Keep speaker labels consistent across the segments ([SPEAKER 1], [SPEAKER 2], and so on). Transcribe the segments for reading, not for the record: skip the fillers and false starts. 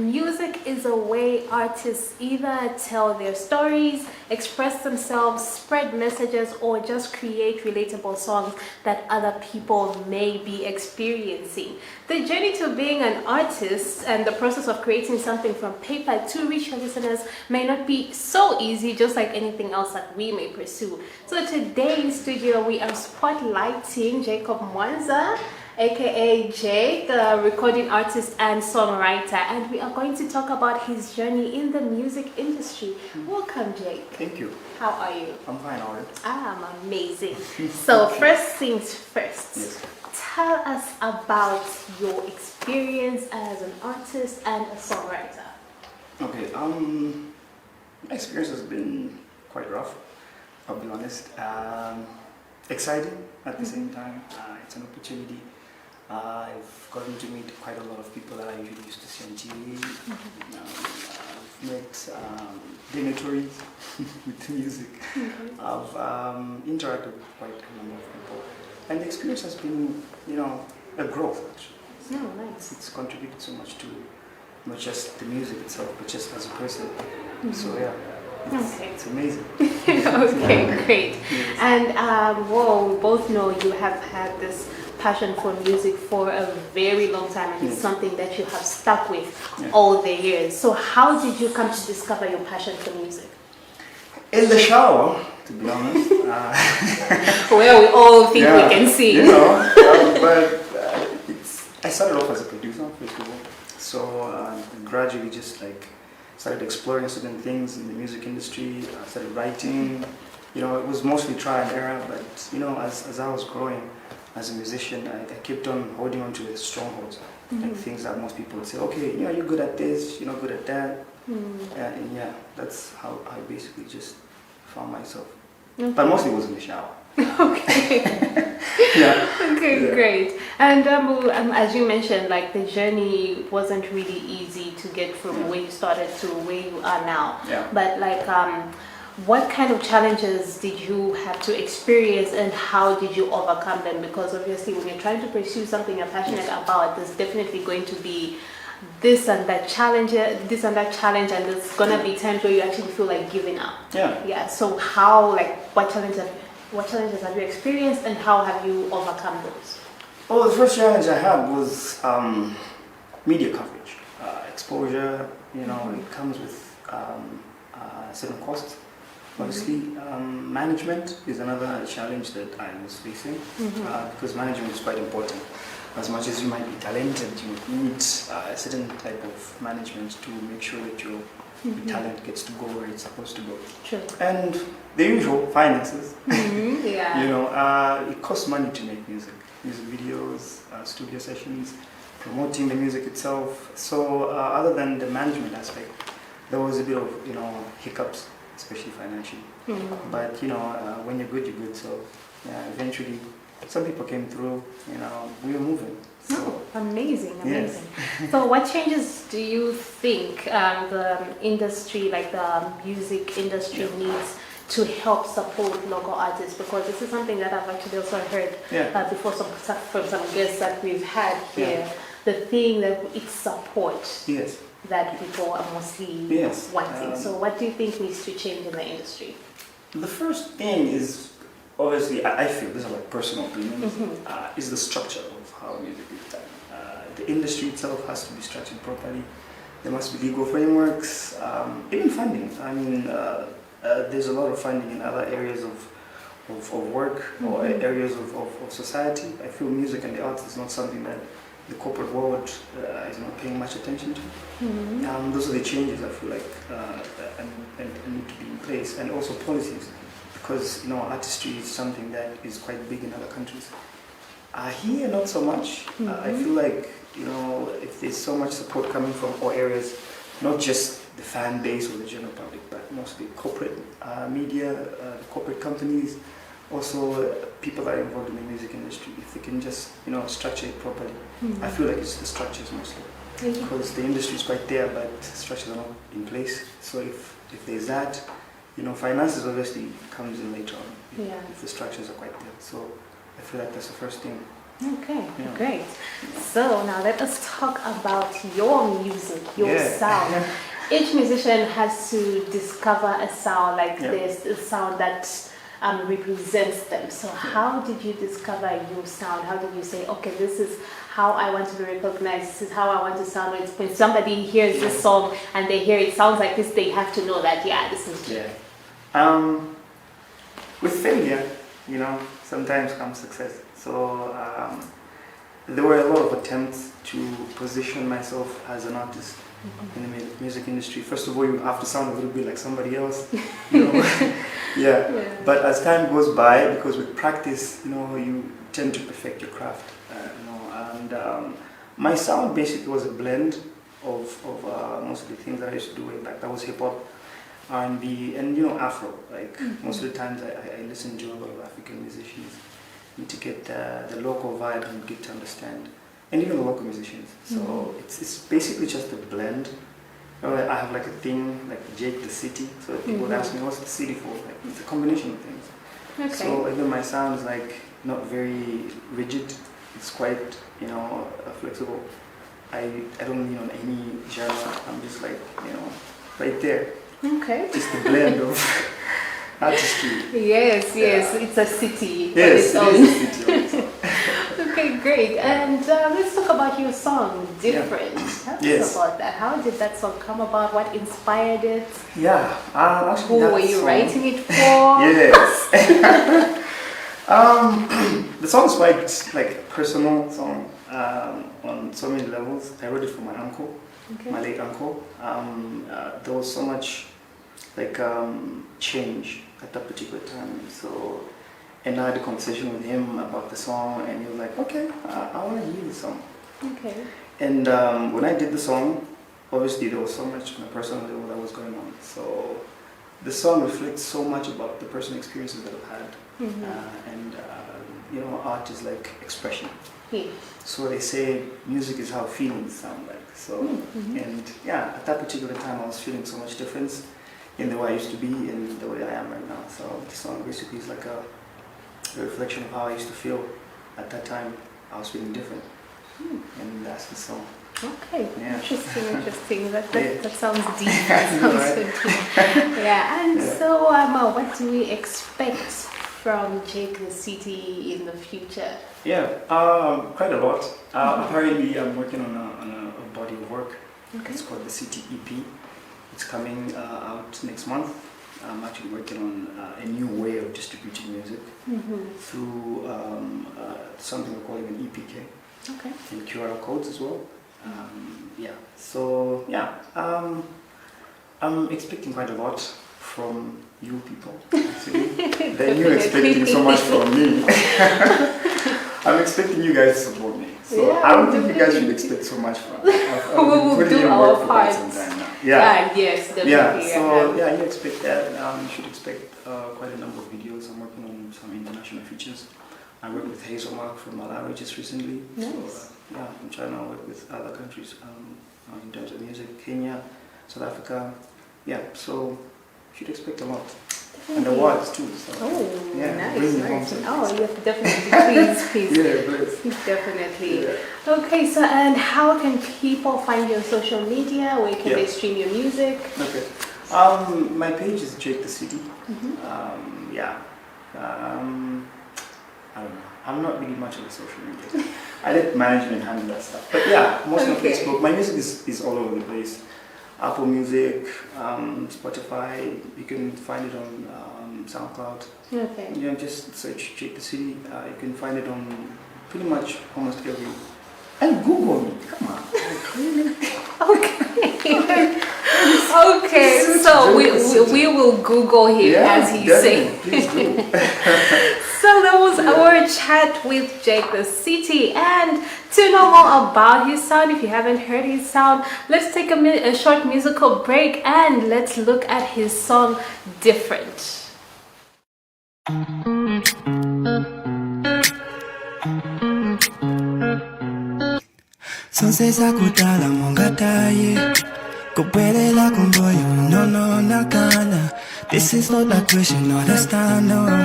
[SPEAKER 1] Music is a way artists either tell their stories, express themselves, spread messages, or just create relatable songs that other people may be experiencing. The journey to being an artist and the process of creating something from paper to reach your listeners may not be so easy, just like anything else that we may pursue. So today in studio, we are spotlighting Jacob Mozo, aka Jay, the recording artist and songwriter, and we are going to talk about his journey in the music industry. Welcome, Jay.
[SPEAKER 2] Thank you.
[SPEAKER 1] How are you?
[SPEAKER 2] I'm fine, all right.
[SPEAKER 1] I'm amazing. So first things first,
[SPEAKER 2] Yes.
[SPEAKER 1] tell us about your experience as an artist and a songwriter.
[SPEAKER 2] Okay, my experience has been quite rough, I'll be honest. Exciting at the same time. It's an opportunity. I've gotten to meet quite a lot of people that I usually used to see on TV. I've met dignitaries with music. I've interacted with quite a number of people. And the experience has been, a growth actually.
[SPEAKER 1] Oh, nice.
[SPEAKER 2] It's contributed so much to not just the music itself, but just as a person. So yeah, it's amazing.
[SPEAKER 1] Okay, great.
[SPEAKER 2] Yes.
[SPEAKER 1] And we both know you have had this passion for music for a very long time, and it's something that you have stuck with all the years. So how did you come to discover your passion for music?
[SPEAKER 2] In the shower, to be honest.
[SPEAKER 1] Well, we all think we can sing.
[SPEAKER 2] But I started off as a producer, first of all. So gradually just started exploring certain things in the music industry. I started writing. It was mostly trial and error, but as I was growing as a musician, I kept on holding on to the strongholds, like things that most people would say, okay, you're good at this, you're not good at that. And that's how I basically just found myself.
[SPEAKER 1] Okay.
[SPEAKER 2] But mostly it was in the shower.
[SPEAKER 1] Okay. Okay, great. And as you mentioned, the journey wasn't really easy to get from where you started to where you are now.
[SPEAKER 2] Yeah.
[SPEAKER 1] But what kind of challenges did you have to experience, and how did you overcome them? Because obviously when you're trying to pursue something you're passionate about, there's definitely going to be this and that challenge, and there's gonna be times where you actually feel like giving up. Yeah. So how, what challenges have you experienced, and how have you overcome those?
[SPEAKER 2] Well, the first challenge I had was media coverage, exposure. It comes with certain costs. Obviously, management is another challenge that I was facing, because management is quite important. As much as you might be talented, you need a certain type of management to make sure that your talent gets to go where it's supposed to go.
[SPEAKER 1] Sure.
[SPEAKER 2] And the usual finances.
[SPEAKER 1] Yeah.
[SPEAKER 2] It costs money to make music videos, studio sessions, promoting the music itself. So other than the management aspect, there was a bit of hiccups, especially financially. But when you're good, you're good. So eventually some people came through. We were moving. So,
[SPEAKER 1] amazing.
[SPEAKER 2] Yes.
[SPEAKER 1] So what changes do you think the industry, the music industry, needs to help support local artists? Because this is something that I've actually also heard before from some guests that we've had here. The thing that it's support.
[SPEAKER 2] Yes.
[SPEAKER 1] That people are mostly wanting. So what do you think needs to change in the industry?
[SPEAKER 2] The first thing is, obviously, I feel, these are personal opinions, is the structure of how music is done. The industry itself has to be structured properly. There must be legal frameworks, even funding. I mean, there's a lot of funding in other areas of work or areas of society. I feel music and the arts is not something that the corporate world is not paying much attention to. Those are the changes I feel like and need to be in place, and also policies, because artistry is something that is quite big in other countries. Here, not so much. I feel like if there's so much support coming from all areas, not just the fan base or the general public, but mostly corporate media, corporate companies. Also, people that are involved in the music industry, if they can just, structure it properly. I feel like it's the structures mostly. Because the industry is quite there, but structures are not in place. So if there's that, finances obviously comes in later on, if the structures are quite there. So I feel like that's the first thing.
[SPEAKER 1] Okay,
[SPEAKER 2] Yeah.
[SPEAKER 1] great. So now let us talk about your music, your sound. Each musician has to discover a sound, like there's a sound that represents them. So how did you discover your sound? How did you say, okay, this is how I want to be recognized, this is how I want to sound? When somebody hears this song and they hear it sounds like this, they have to know that, this is Jay.
[SPEAKER 2] With failure, sometimes comes success. So there were a lot of attempts to position myself as an artist in the music industry. First of all, you have to sound a little bit like somebody else. But as time goes by, because with practice, you tend to perfect your craft. And my sound basically was a blend of most of the things that I used to do way back. That was hip hop, R&B, and Afro. Like most of the times, I listen to a lot of African musicians to get the local vibe and get to understand, and even the local musicians. So it's basically just a blend. I have like a thing like JayQe the city. So people would ask me, what's the city for? Like, it's a combination of things.
[SPEAKER 1] Okay.
[SPEAKER 2] So even my sound is like not very rigid. It's quite flexible. I don't lean on any genre. I'm just like right there.
[SPEAKER 1] Okay.
[SPEAKER 2] Just a blend of artistry.
[SPEAKER 1] Yes, it's a city.
[SPEAKER 2] Yes, it is a city on its own.
[SPEAKER 1] Okay, great. And let's talk about your song, Different. Tell us about that. How did that song come about? What inspired it?
[SPEAKER 2] Actually,
[SPEAKER 1] who were you writing it for?
[SPEAKER 2] Yes. The song is quite like a personal song on so many levels. I wrote it for my uncle, my late uncle. There was so much like change at that particular time. So, and I had a conversation with him about the song, and he was like, "Okay, I want to hear the song."
[SPEAKER 1] Okay.
[SPEAKER 2] And when I did the song, obviously there was so much on a personal level that was going on. So the song reflects so much about the personal experiences that I've had, and art is like expression. So they say music is how feelings sound like. So and at that particular time I was feeling so much difference in the way I used to be and the way I am right now. So the song basically is like a reflection of how I used to feel at that time. I was feeling different, and that's the song.
[SPEAKER 1] Okay, interesting. That
[SPEAKER 2] Yeah.
[SPEAKER 1] sounds deep. That sounds so deep. And so what do we expect from JayQe the city in the future?
[SPEAKER 2] Quite a lot. Apparently I'm working on a body of work. It's called the City EP. It's coming out next month. I'm actually working on a new way of distributing music through something we're calling an EPK.
[SPEAKER 1] Okay.
[SPEAKER 2] And QR codes as well. I'm expecting quite a lot from you people. Actually. Then you're expecting so much from me. I'm expecting you guys to support me. So I don't think you guys should expect so much from me.
[SPEAKER 1] We will do our part.
[SPEAKER 2] Yes,
[SPEAKER 1] definitely.
[SPEAKER 2] So you expect that. You should expect quite a number of videos. I'm working on some international features. I worked with Hazelmark from Malawi just recently.
[SPEAKER 1] Nice.
[SPEAKER 2] So I'm trying to work with other countries in terms of music, Kenya, South Africa. So you should expect a lot. And awards too. So,
[SPEAKER 1] nice. Definitely. Please. Definitely. Okay, so and how can people find you on social media? Where can they stream your music?
[SPEAKER 2] Okay. My page is JayQe the City. I don't know. I'm not really much of a social media. I let management handle that stuff. But mostly on Facebook. My music is all over the place. Apple Music, Spotify. You can find it on SoundCloud.
[SPEAKER 1] Okay.
[SPEAKER 2] Just search JayQe the City. You can find it on pretty much almost every. And Google me. Come on.
[SPEAKER 1] Okay. So we will Google him as he says.
[SPEAKER 2] Please do.
[SPEAKER 1] So that was our chat with JayQe the City, and to know more about his sound, if you haven't heard his sound, let's take a short musical break and let's look at his song Different.
[SPEAKER 3] Sonse kutala mongataye Kupelela kumboyo no nakana. This is not a question, not a stand no.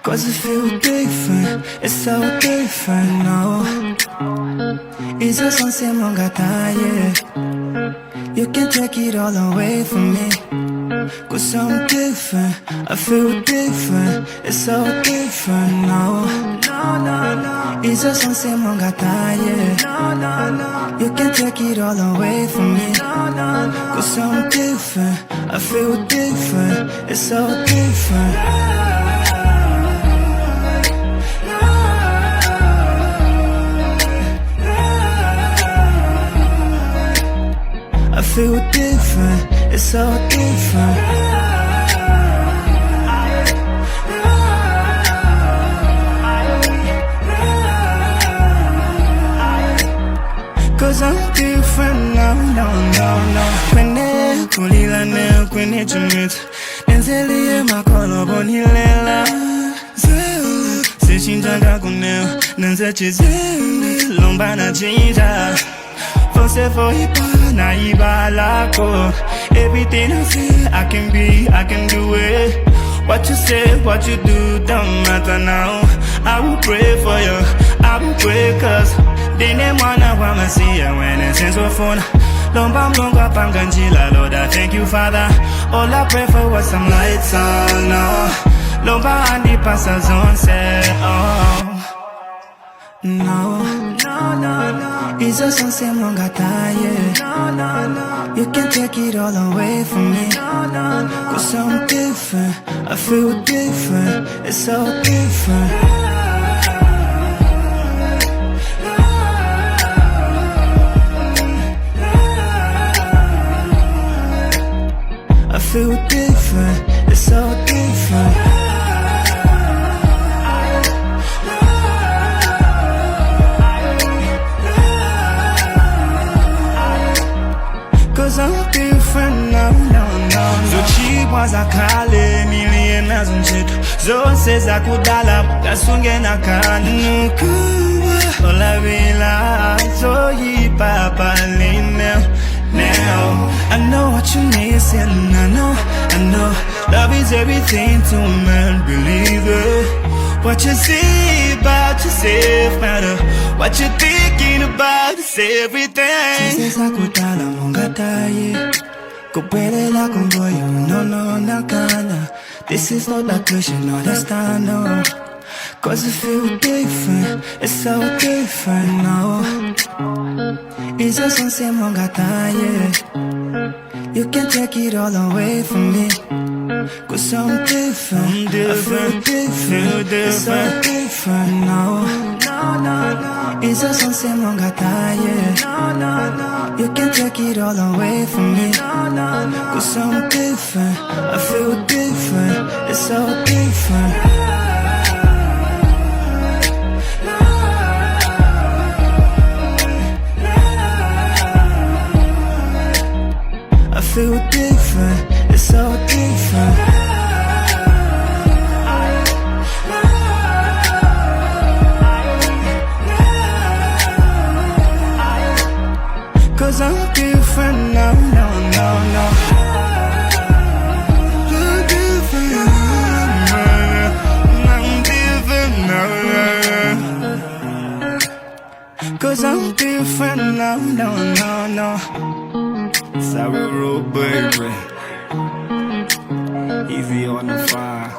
[SPEAKER 3] Cause it feels different, it's so different now. It's just on same yeah. You can take it all away from me. Cause I'm different, I feel different, it's so different now. It's just on same yeah. You can take it all away from me. Cause I'm different, I feel different, it's so different. I feel different, it's so different. Cause I'm different now, no. Kwene, kulila ne, kwene chumit. Nenzeli makolo bonilela. Se chinjanga kuneo, nenze chizembe, lomba na chinja. Você foi na ibalako. Everything I say, I can be, I can do it. What you say, what you do, don't matter now. I will pray for you, I will pray cause they name wanna see you when it's in so phone. Lombam longa panganjila, Lord, I thank you, Father. All I pray for was some lights on now. Lomba andi pasas on say, oh. No. It's just on same yeah. You can take it all away from me. Cause I'm different, I feel different, it's so different. I feel different, it's so different. Cause I'm different now, no. So cheap was a kale, millionaires and shit. So says I could dollar, that's when I can't. Ola vila, so ye papa now. I know what you need, and I know. Love is everything to a man, believe it. What you say about yourself matter. What you thinking about is everything. She says I could tell I'm Kupeleka kumboyo, no, nakana. This is not a question, understand, no. Cause it feel different, it's so different now. It's just on same yeah. You can take it all away from me. Cause I'm different, I feel different, it's so different now. It's just on same yeah. You can take it all away from me. Cause I'm different, I feel different, it's so different. I feel different, it's so different. Cause I'm different now, no. I'm different now. Cause I'm different now, no. Sorry, road, baby. Easy on the fire.